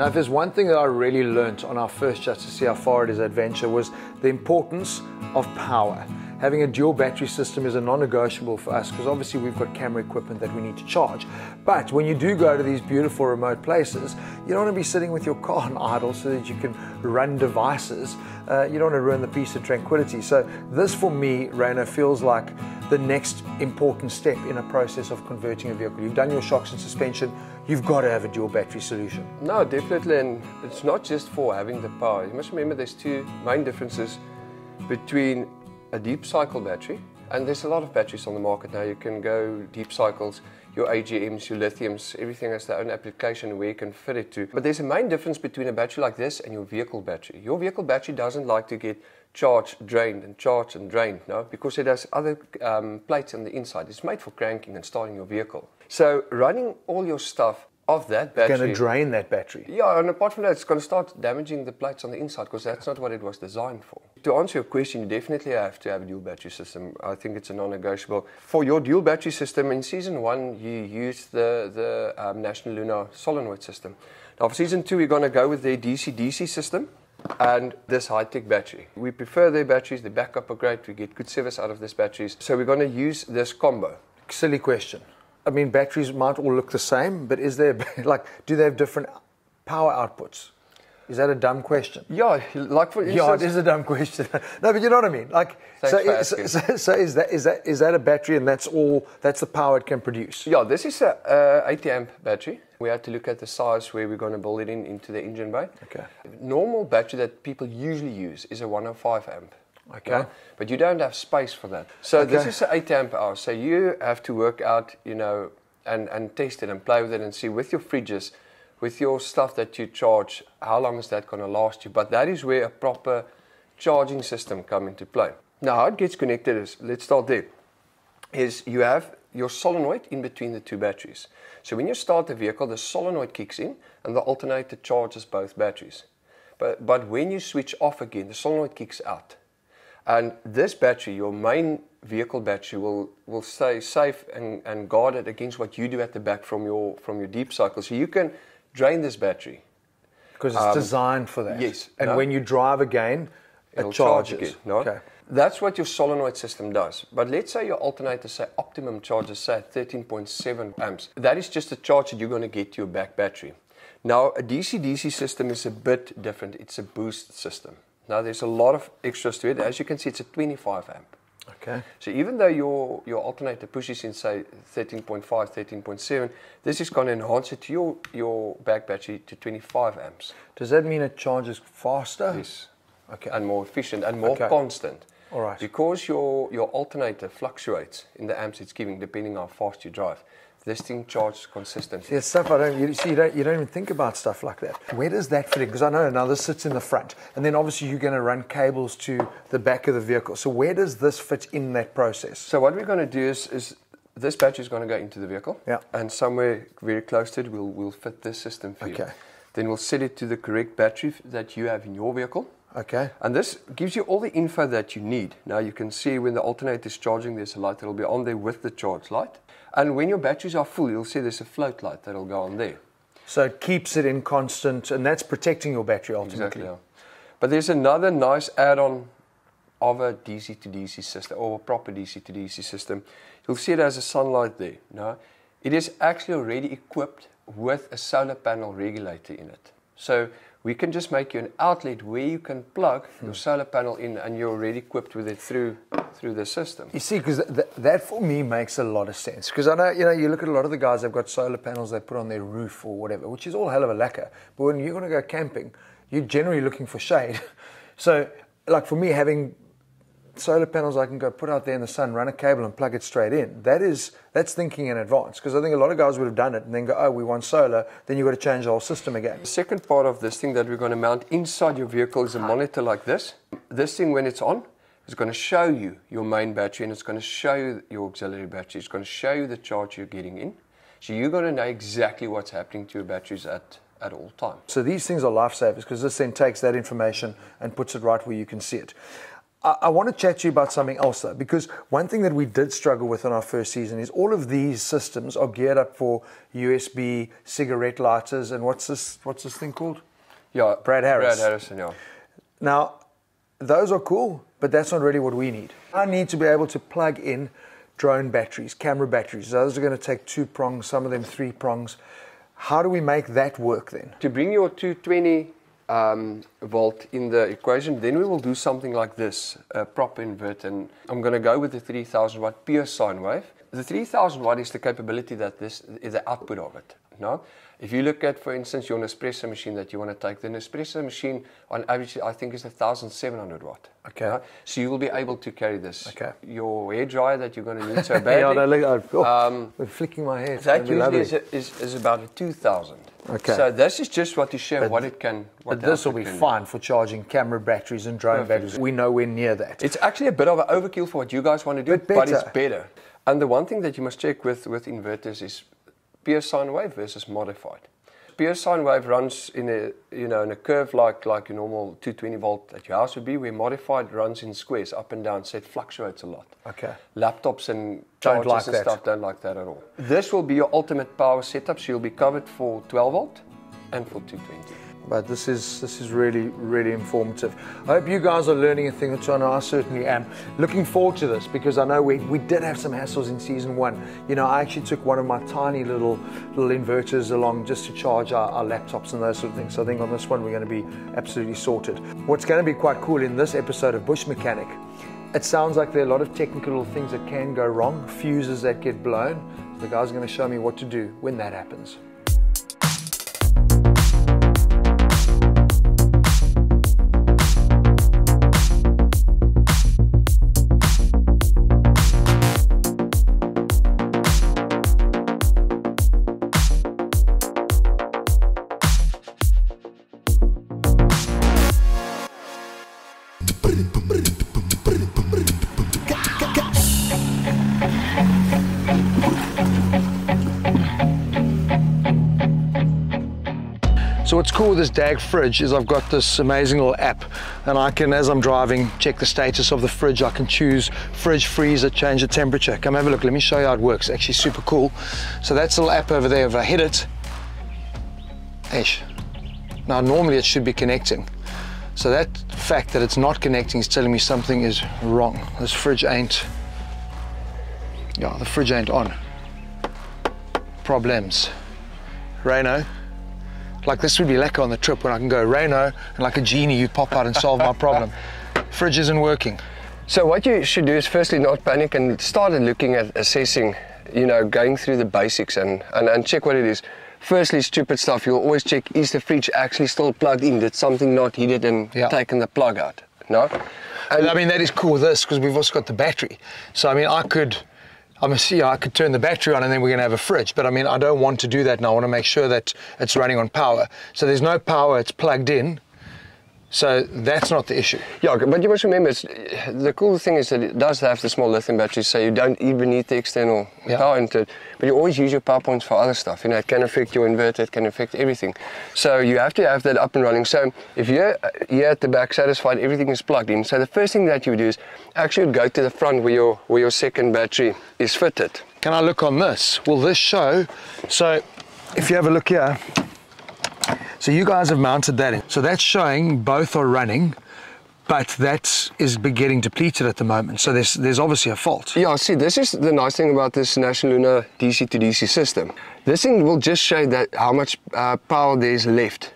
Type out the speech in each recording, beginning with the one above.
Now, if there's one thing that I really learnt on our first Just to See How Far It Is adventure was the importance of power. Having a dual battery system is a non-negotiable for us because obviously we've got camera equipment that we need to charge. But when you do go to these beautiful remote places, you don't want to be sitting with your car on idle so that you can run devices. You don't want to ruin the peace and tranquility. So this for me, Rainer, feels like the next important step in a process of converting a vehicle. You've done your shocks and suspension, you've got to have a dual battery solution. No, definitely, and it's not just for having the power. You must remember there's two main differences between a deep cycle battery, and there's a lot of batteries on the market now. You can go deep cycles, your AGMs, your lithiums, everything has their own application where you can fit it to. But there's a main difference between a battery like this and your vehicle battery. Your vehicle battery doesn't like to get charged, drained, and charged and drained, no, because it has other plates on the inside. It's made for cranking and starting your vehicle. So running all your stuff off that battery, It's going to drain that battery. Yeah, and apart from that, it's going to start damaging the plates on the inside because that's not what it was designed for. To answer your question, you definitely have to have a dual battery system. I think it's a non-negotiable. For your dual battery system, in Season 1, you use the National Lunar solenoid system. Now, for Season 2, we're going to go with the DC-DC system and this HiTec battery. We prefer their batteries, the backup are great, we get good service out of these batteries. So we're going to use this combo. Silly question. I mean, batteries might all look the same, but is there, like, do they have different power outputs? Is that a dumb question? Yeah, like for instance... Yeah, it is a dumb question. No, but you know what I mean? Like, so is that a battery and that's the power it can produce? Yeah, this is a 80 amp battery. We had to look at the size where we're going to build it into the engine bay. Okay. Normal battery that people usually use is a 105 amp. Okay. Yeah? But you don't have space for that. So this is an 8 amp hour. So you have to work out, you know, and test it and play with it and see with your fridges, with your stuff that you charge, how long is that going to last you? But that is where a proper charging system comes into play. Now, how it gets connected is, let's start there, is you have your solenoid in between the two batteries. So when you start the vehicle, the solenoid kicks in and the alternator charges both batteries. But when you switch off again, the solenoid kicks out. And this battery, your main vehicle battery, will stay safe and guarded against what you do at the back from your deep cycle. So you can drain this battery. Because it's designed for that. Yes. And when you drive again, it charges. Again, no? Okay. That's what your solenoid system does. But let's say your alternator, say optimum charges, say at 13.7 amps. That is just the charge that you're going to get to your back battery. Now, a DC-DC system is a bit different. It's a boost system. Now, there's a lot of extras to it. As you can see, it's a 25 amp. Okay. So even though your alternator pushes in, say, 13.5, 13.7, this is going to enhance it to your back battery to 25 amps. Does that mean it charges faster? Yes. Okay. And more efficient and more constant. All right. Because your alternator fluctuates in the amps it's giving depending on how fast you drive. This thing charges consistently. There's stuff you don't even think about stuff like that. Where does that fit in? Because I know now this sits in the front, and then obviously you're going to run cables to the back of the vehicle. So where does this fit in that process? So what we're going to do is this battery is going to go into the vehicle, and somewhere very close to it we'll fit this system for you. Then we'll set it to the correct battery that you have in your vehicle. Okay. And this gives you all the info that you need. Now you can see when the alternator is charging, there's a light that will be on there with the charge light. And when your batteries are full, you'll see there's a float light that'll go on there. So it keeps it in constant, and that's protecting your battery ultimately. Exactly, yeah. But there's another nice add-on of a DC to DC system, or a proper DC to DC system. You'll see it as a sunlight there. No? It is actually already equipped with a solar panel regulator in it. So we can just make you an outlet where you can plug your solar panel in, and you're already equipped with it through the system. You see, because that for me makes a lot of sense. Because I know, you look at a lot of the guys, they've got solar panels they put on their roof or whatever, which is all hell of a lacquer. But when you're going to go camping, you're generally looking for shade. So, like for me, having solar panels I can go put out there in the sun, run a cable and plug it straight in, that's thinking in advance. Because I think a lot of guys would have done it and then go, oh, we want solar, then you've got to change the whole system again. The second part of this thing that we're going to mount inside your vehicle is a monitor like this. This thing, when it's on, is going to show you your main battery, and it's going to show you your auxiliary battery. It's going to show you the charge you're getting in. So you're going to know exactly what's happening to your batteries at all times. So these things are lifesavers, because this then takes that information and puts it right where you can see it. I want to chat to you about something else though, because one thing that we did struggle with in our first season is all of these systems are geared up for USB cigarette lighters and what's this thing called? Yeah, Brad Harrison, yeah. Now, those are cool, but that's not really what we need. I need to be able to plug in drone batteries, camera batteries. Those are going to take 2 prongs, some of them 3 prongs. How do we make that work then? To bring your 220 volt in the equation, then we will do something like this, a proper inverter. And I'm going to go with the 3000 watt pure sine wave. The 3000 watt is the capability that this is the output of it. No? If you look at, for instance, your Nespresso machine that you want to take, the Nespresso machine on average I think is 1700 watt. Okay. No? So you will be able to carry this. Okay. Your hair dryer that you're going to need so badly. I'm flicking my hair. That usually is about a 2000. Okay. So this is just what to show what it can. But this will be fine for charging camera batteries and drone batteries. We're nowhere near that. It's actually a bit of an overkill for what you guys want to do, but it's better. And the one thing that you must check with inverters is pure sine wave versus modified. Pure sine wave runs in a curve like your normal 220 volt at your house would be, where modified runs in squares up and down, so it fluctuates a lot. Okay. Laptops and chargers and stuff don't like that at all. This will be your ultimate power setup, so you'll be covered for 12 volt and for 220. But this is really, really informative. I hope you guys are learning a thing or two, and I certainly am. Looking forward to this, because I know we did have some hassles in season 1. You know, I actually took one of my tiny little inverters along just to charge our laptops and those sort of things. So I think on this one we're going to be absolutely sorted. What's going to be quite cool in this episode of Bush Mechanic, it sounds like there are a lot of technical things that can go wrong, fuses that get blown. So the guys are going to show me what to do when that happens. So what's cool with this DAG fridge is I've got this amazing little app, and I can, as I'm driving, check the status of the fridge. I can choose fridge, freezer, change the temperature. Come have a look, let me show you how it works. Actually super cool. So that's a little app over there. If I hit it, now normally it should be connecting. So that fact that it's not connecting is telling me something is wrong. This fridge ain't, the fridge ain't on. Problems. Reno. Like this would be lekker on the trip when I can go Reno and like a genie you pop out and solve my problem. Fridge isn't working. So what you should do is firstly not panic and start looking at assessing, going through the basics and check what it is. Firstly, stupid stuff, you'll always check, is the fridge actually still plugged in? Did something not heated and taken the plug out? No? And I mean, that is cool with this because we've also got the battery. So I mean, I could turn the battery on and then we're going to have a fridge, but I mean, I don't want to do that now. I want to make sure that it's running on power. So there's no power, it's plugged in. So that's not the issue. Yeah, but you must remember, the cool thing is that it does have the small lithium batteries, so you don't even need the external power into it. But you always use your power points for other stuff. It can affect your inverter, it can affect everything. So you have to have that up and running. So if you're here at the back satisfied, everything is plugged in. So the first thing that you would do is actually go to the front where your second battery is fitted. Can I look on this? Will this show? So if you have a look here, so you guys have mounted that in. So that's showing both are running, but that is getting depleted at the moment. So there's obviously a fault. Yeah, see, this is the nice thing about this National Lunar DC to DC system. This thing will just show that how much power there's left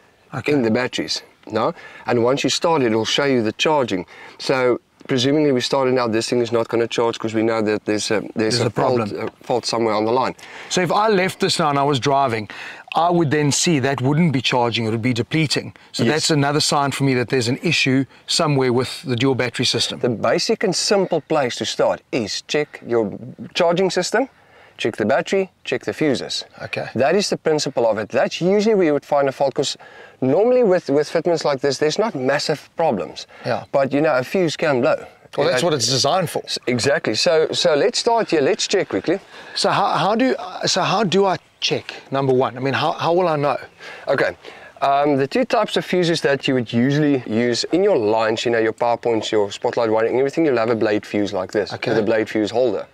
in the batteries. No? And once you start it, it'll show you the charging. So presumably we started now, this thing is not going to charge because we know that there's a fault somewhere on the line. So if I left this now and I was driving, I would then see that wouldn't be charging, it would be depleting. So that's another sign for me that there's an issue somewhere with the dual battery system. The basic and simple place to start is check your charging system, check the battery, check the fuses. Okay. That is the principle of it. That's usually where you would find a fault, because normally with fitments like this, there's not massive problems. Yeah. But a fuse can blow. Well, that's what it's designed for. Exactly. So let's start here. Let's check quickly. So how do I check, number one? I mean, how will I know? Okay. The two types of fuses that you would usually use in your lines, you know, your power points, your spotlight wiring, everything, you'll have a blade fuse like this, with a blade fuse holder.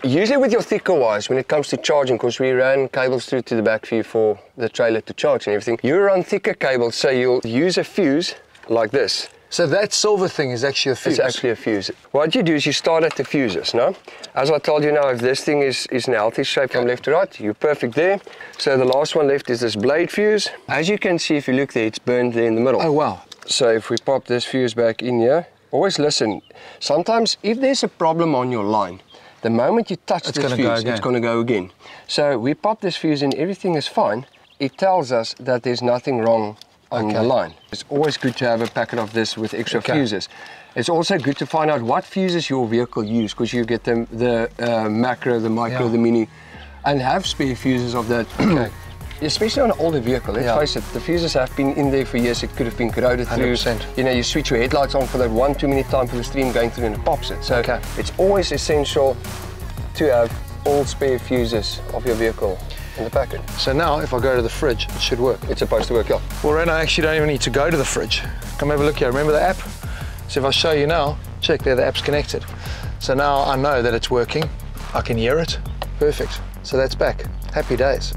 Usually with your thicker wires, when it comes to charging, because we ran cables through to the back view for the trailer to charge and everything, you run thicker cables, so you'll use a fuse like this. So that silver thing is actually a fuse? It's actually a fuse. What you do is you start at the fuses, no? As I told you now, if this thing is in a healthy shape from left to right, you're perfect there. So the last one left is this blade fuse. As you can see, if you look there, it's burned there in the middle. Oh, wow. So if we pop this fuse back in here, always listen. Sometimes if there's a problem on your line, the moment you touch this fuse, it's going to go again. So we pop this fuse in, everything is fine. It tells us that there's nothing wrong on the line. It's always good to have a packet of this with extra fuses. It's also good to find out what fuses your vehicle uses, because you get the macro, the micro, the mini, and have spare fuses of that. Especially on an older vehicle, let's face it, the fuses have been in there for years, it could have been corroded 100%. through. You know, you switch your headlights on for that one too many time for the stream going through and it pops it. So it's always essential to have all spare fuses of your vehicle in the packet. So now if I go to the fridge, it should work. It's supposed to work, yeah. Well, Ren, I actually don't even need to go to the fridge. Come have a look here, remember the app? So if I show you now, check there, the app's connected. So now I know that it's working, I can hear it, perfect. So that's back, happy days.